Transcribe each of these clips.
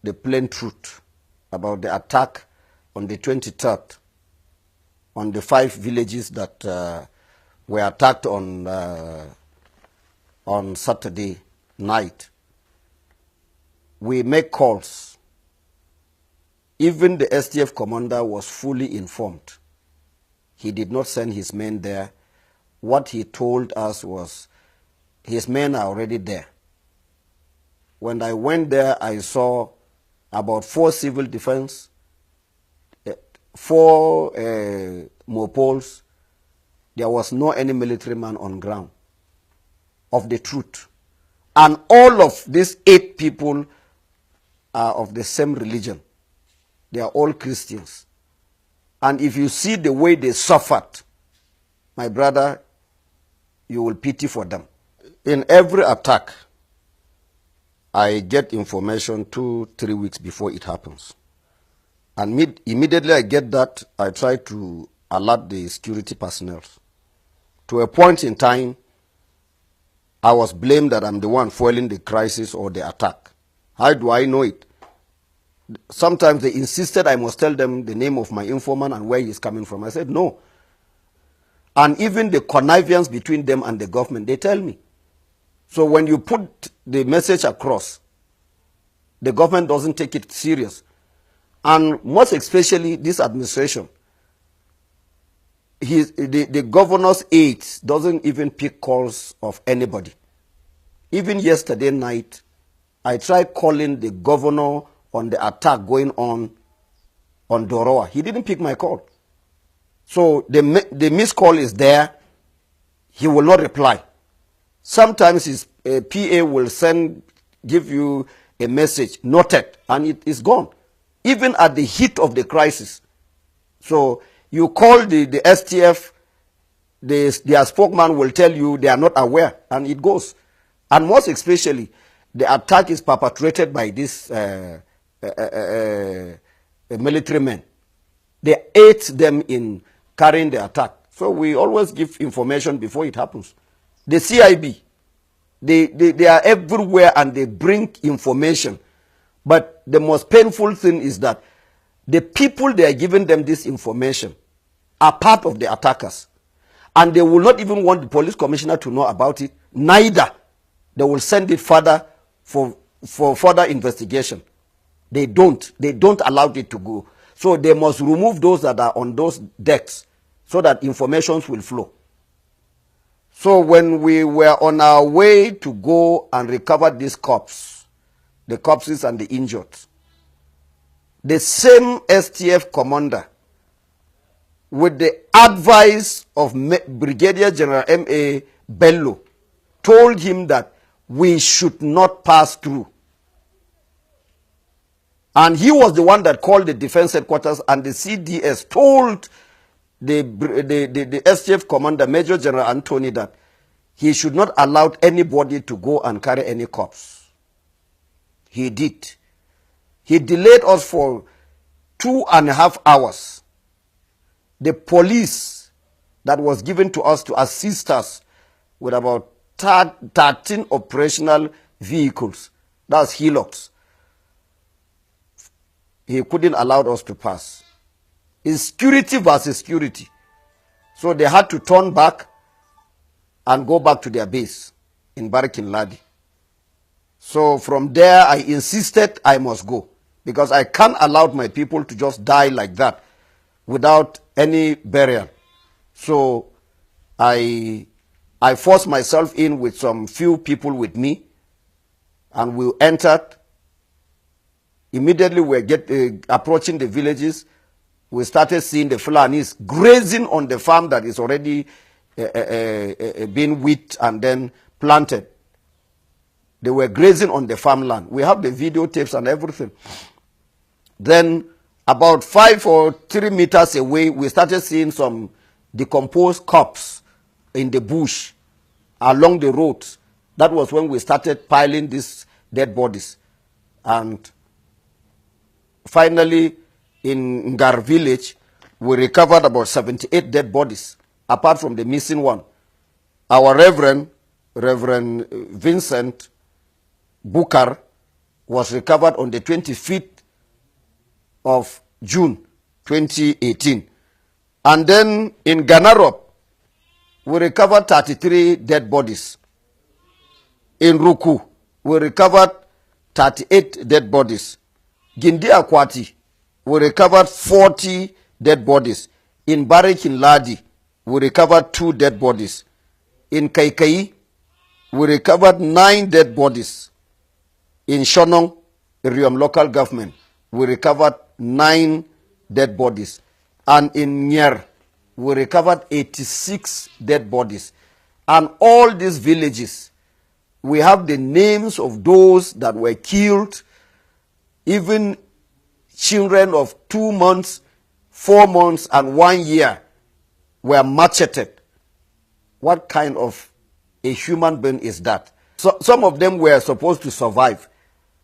the plain truth about the attack on the 23rd on the 5 villages that were attacked on Saturday night. We make calls. Even the STF commander was fully informed. He did not send his men there. What he told us was his men are already there. When I went there, I saw about 4 civil defense, 4 mopols. There was no any military man on ground of the truth. And all of these 8 people are of the same religion. They are all Christians. And if you see the way they suffered, my brother, you will pity for them. In every attack, I get information 2-3 weeks before it happens. And immediately I get that, I try to alert the security personnel. To a point in time, I was blamed that I'm the one fueling the crisis or the attack. How do I know it? Sometimes they insisted I must tell them the name of my informant and where he's coming from. I said, no. And even the connivance between them and the government, they tell me. So when you put the message across, the government doesn't take it serious. And most especially this administration, the governor's aides doesn't even pick calls of anybody. Even yesterday night, I tried calling the governor on the attack going on Doroa. He didn't pick my call. So the missed call is there. He will not reply. Sometimes his PA will give you a message, noted, and it is gone. Even at the heat of the crisis. So you call the STF, their spokesman will tell you they are not aware, and it goes. And most especially, the attack is perpetrated by these military men. They aid them in carrying the attack. So we always give information before it happens. The CIB, they are everywhere and they bring information. But the most painful thing is that the people they are giving them this information are part of the attackers. And they will not even want the police commissioner to know about it. Neither. They will send it further for further investigation. They don't allow it to go. So they must remove those that are on those decks so that information will flow. So when we were on our way to go and recover these corpses, the corpses and the injured, the same STF commander, with the advice of Brigadier General M.A. Bello, told him that we should not pass through. And he was the one that called the defense headquarters, and the CDS told the STF commander, Major General Anthony, that he should not allow anybody to go and carry any corpse. He did. He delayed us for 2.5 hours. The police that was given to us to assist us with about 13 operational vehicles, that's Hilux, he couldn't allow us to pass. It's security versus security. So they had to turn back and go back to their base in Barikin Ladi. So from there, I insisted I must go, because I can't allow my people to just die like that without any burial. So I forced myself in with some few people with me, and we entered. Immediately we were approaching the villages. We started seeing the Fulanis grazing on the farm that is already been wheat and then planted. They were grazing on the farmland. We have the videotapes and everything. Then about 5 or 3 meters away, we started seeing some decomposed corpses in the bush along the roads. That was when we started piling these dead bodies. And finally, in Ngar village, we recovered about 78 dead bodies, apart from the missing one. Our Reverend Vincent Bukar, was recovered on the 25th of June 2018. And then in Ganarop, we recovered 33 dead bodies. In Ruku, we recovered 38 dead bodies. Gindi Akwati, we recovered 40 dead bodies. In Barik in Ladi, we recovered 2 dead bodies. In Kaikai, we recovered 9 dead bodies. In Shonong, Iriom local government, we recovered 9 dead bodies. And in Nyer, we recovered 86 dead bodies. And all these villages, we have the names of those that were killed, even children of 2 months, 4 months, and 1 year were macheted. What kind of a human being is that? So, some of them were supposed to survive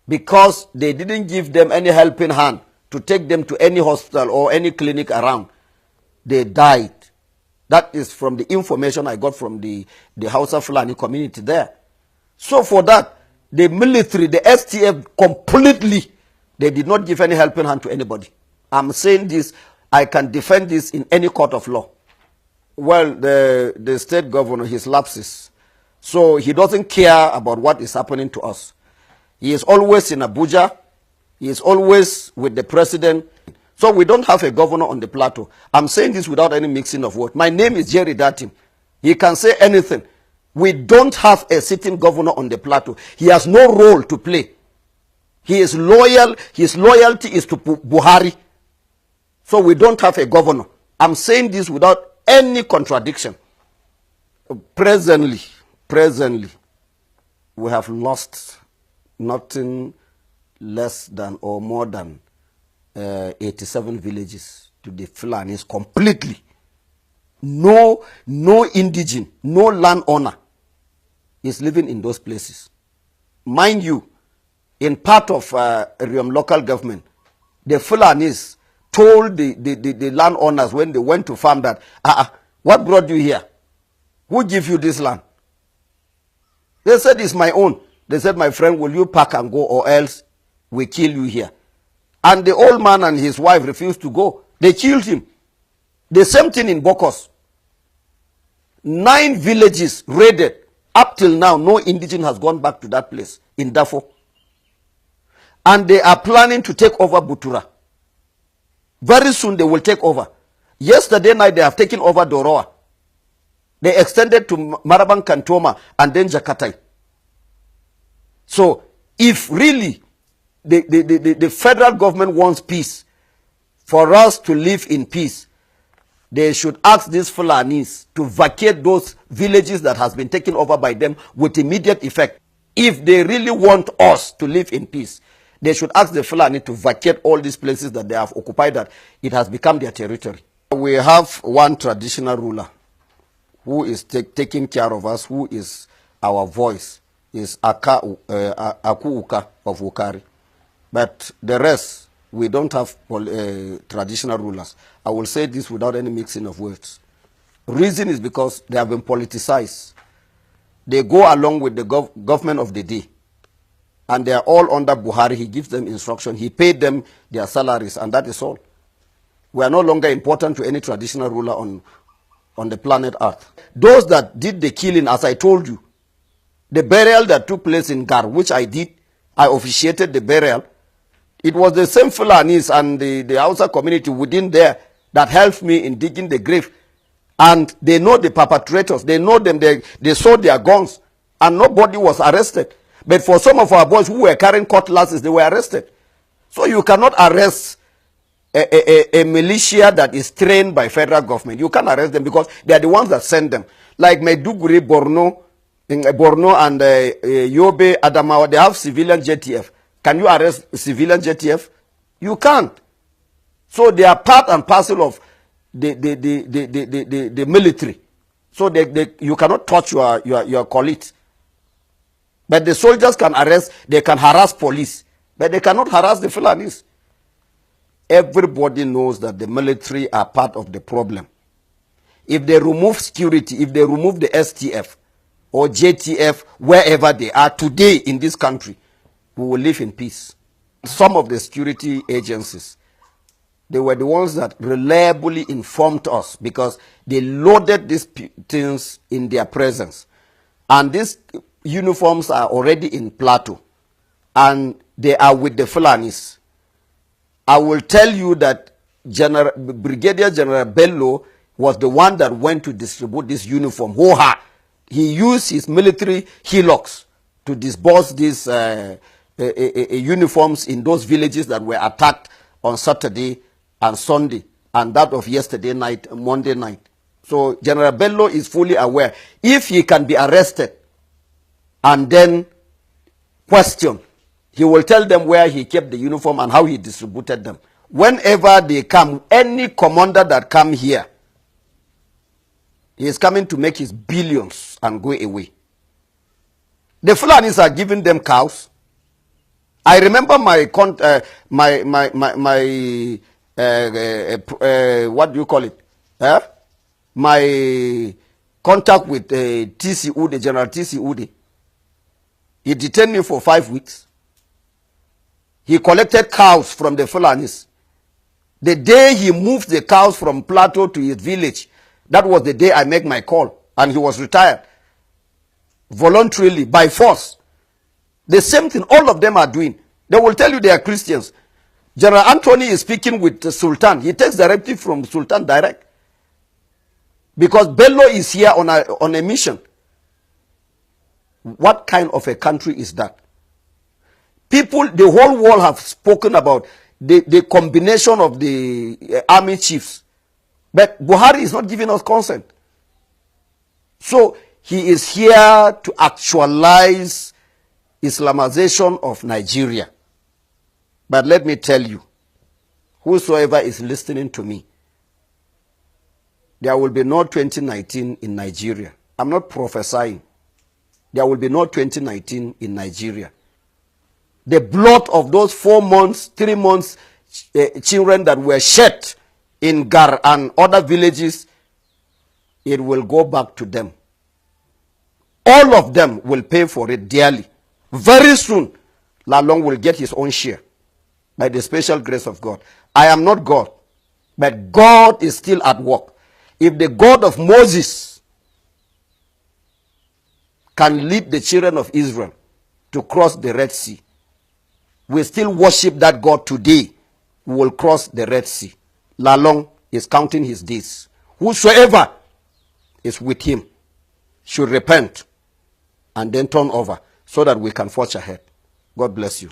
because they didn't give them any helping hand to take them to any hospital or any clinic around. They died. That is from the information I got from the Hausa Fulani community there. So for that, the military, the STF completely, they did not give any helping hand to anybody. I'm saying this, I can defend this in any court of law. Well, the state governor, his lapses. So he doesn't care about what is happening to us. He is always in Abuja. He is always with the president. So we don't have a governor on the plateau. I'm saying this without any mixing of words. My name is Jerry Datim. He can say anything. We don't have a sitting governor on the plateau. He has no role to play. He is loyal. His loyalty is to Buhari. So we don't have a governor. I'm saying this without any contradiction. Presently, we have lost nothing less than or more than 87 villages to the Fulanis completely. No indigene, no landowner is living in those places. Mind you, in part of Riom local government, the Fulanis told the landowners when they went to farm that, what brought you here? Who gave you this land? They said, it's my own. They said, my friend, will you pack and go or else we kill you here? And the old man and his wife refused to go. They killed him. The same thing in Bokos. 9 villages raided. Up till now, no indigene has gone back to that place in Darfur. And they are planning to take over Butura. Very soon they will take over. Yesterday night they have taken over Doroa. They extended to Marabang Kantoma and then Jakatai. So if really the federal government wants peace, for us to live in peace, they should ask these Fulanis to vacate those villages that has been taken over by them with immediate effect. If they really want us to live in peace, they should ask the Fulani to vacate all these places that they have occupied, that it has become their territory. We have one traditional ruler who is taking care of us, who is our voice, is Aku Uka of Wukari. But the rest, we don't have traditional rulers. I will say this without any mixing of words. Reason is because they have been politicized. They go along with the government of the day. And they are all under Buhari. He gives them instruction. He paid them their salaries, and that is all. We are no longer important to any traditional ruler on the planet Earth. Those that did the killing, as I told you, the burial that took place in Gar, which I did, I officiated the burial. It was the same Fulanis and the Hausa community within there that helped me in digging the grave. And they know the perpetrators. They know them. They saw their guns. And nobody was arrested. But for some of our boys who were carrying cutlasses, they were arrested. So you cannot arrest a militia that is trained by federal government. You can't arrest them because they are the ones that send them. Like Maiduguri, Borno and Yobe, Adamawa, they have civilian JTF. Can you arrest civilian JTF? You can't. So they are part and parcel of the military. So you cannot touch your colleagues. But the soldiers can arrest, they can harass police, but they cannot harass the Fulanis. Everybody knows that the military are part of the problem. If they remove security, if they remove the STF or JTF, wherever they are today in this country, we will live in peace. Some of the security agencies, they were the ones that reliably informed us because they loaded these things in their presence. And these uniforms are already in Plateau. And they are with the Fulanis. I will tell you that Brigadier General Bello was the one that went to distribute this uniform. He used his military hillocks to disburse these uniforms in those villages that were attacked on Saturday and Sunday, and that of yesterday night, Monday night. So General Bello is fully aware. If he can be arrested and then questioned, he will tell them where he kept the uniform and how he distributed them. Whenever they come, any commander that come here, he is coming to make his billions and go away. The Fulanis are giving them cows. I remember what do you call it? My contact with T.C. Ude, General T.C. Ude. He detained me for 5 weeks. He collected cows from the Fulanis. The day he moved the cows from Plateau to his village, that was the day I made my call, and he was retired. Voluntarily, by force. The same thing all of them are doing. They will tell you they are Christians. General Anthony is speaking with the Sultan. He takes directive from Sultan direct. Because Bello is here on a mission. What kind of a country is that? People, the whole world have spoken about the combination of the army chiefs. But Buhari is not giving us consent. So he is here to actualize Islamization of Nigeria. But let me tell you, whosoever is listening to me, there will be no 2019 in Nigeria. I'm not prophesying. There will be no 2019 in Nigeria. The blood of those 4 months, 3 months children that were shed in Gar and other villages, it will go back to them. All of them will pay for it dearly. Very soon, Lalong will get his own share by the special grace of God. I am not God, but God is still at work. If the God of Moses can lead the children of Israel to cross the Red Sea, we still worship that God today. We will cross the Red Sea. Lalong is counting his days. Whosoever is with him should repent and then turn over so that we can forge ahead. God bless you.